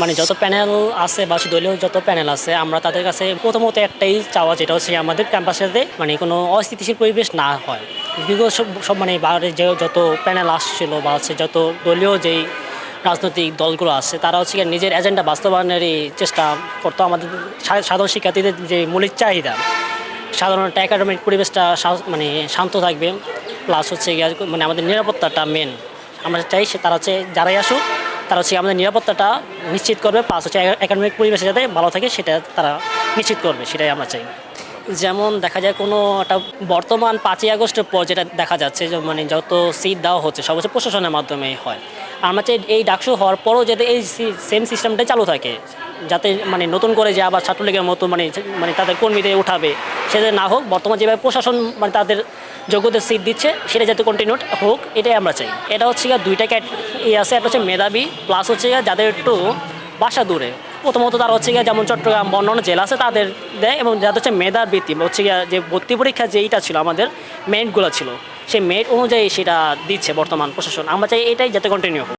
মানে যত প্যানেল আছে বা দলীয় যত প্যানেল আছে আমরা তাদের কাছে প্রথমত একটাই চাওয়া, যেটা হচ্ছে আমাদের ক্যাম্পাসেতে মানে কোনো অস্থিতিশীল পরিবেশ না হয়। বিগত সব মানে বাইরে যে যত প্যানেল আসছিল বা হচ্ছে যত দলীয় যেই রাজনৈতিক দলগুলো আছে তারা হচ্ছে নিজের এজেন্ডা বাস্তবায়নেরই চেষ্টা করতো। আমাদের সাধারণ শিক্ষার্থীদের যে মৌলিক চাহিদা, সাধারণত একাডেমিক পরিবেশটা মানে শান্ত থাকবে, প্লাস হচ্ছে মানে আমাদের নিরাপত্তাটা মেন আমরা চাই। তারা হচ্ছে যারাই আসুক তারা হচ্ছে আমাদের নিরাপত্তাটা নিশ্চিত করবে, প্লাস হচ্ছে একাডেমিক পরিবেশে যাতে ভালো থাকে সেটা তারা নিশ্চিত করবে, সেটাই আমরা চাই। যেমন দেখা যায় কোনো একটা বর্তমান 5ই আগস্টের পর যেটা দেখা যাচ্ছে যে মানে যত সিট দেওয়া হচ্ছে সব হচ্ছে প্রশাসনের মাধ্যমেই হয়। আমরা চাই এই ডাকসু হওয়ার পরও যাতে এই সেম সিস্টেমটাই চালু থাকে, যাতে মানে নতুন করে যে আবার ছাত্রলীগের মতো মানে মানে তাদের কর্মীদের উঠাবে সেটা না হোক। বর্তমান যেভাবে প্রশাসন মানে তাদের যোগ্যদের সিট দিচ্ছে সেটা যাতে কন্টিনিউ হোক, এটাই আমরা চাই। এটা হচ্ছে দুইটা আছে, একটা হচ্ছে মেধাবী, প্লাস হচ্ছে যাদের একটু বাসা দূরে। প্রথমত তারা হচ্ছে যেমন চট্টগ্রাম বা অন্যান্য জেলা আছে তাদের দেয়, এবং যাদের হচ্ছে মেধার ভিত্তি হচ্ছে যে ভর্তি পরীক্ষা যেইটা ছিল আমাদের মেরিটগুলো ছিল সেই মেরিট অনুযায়ী সেটা দিচ্ছে বর্তমান প্রশাসন। আমরা চাই এটাই যাতে কন্টিনিউ হোক।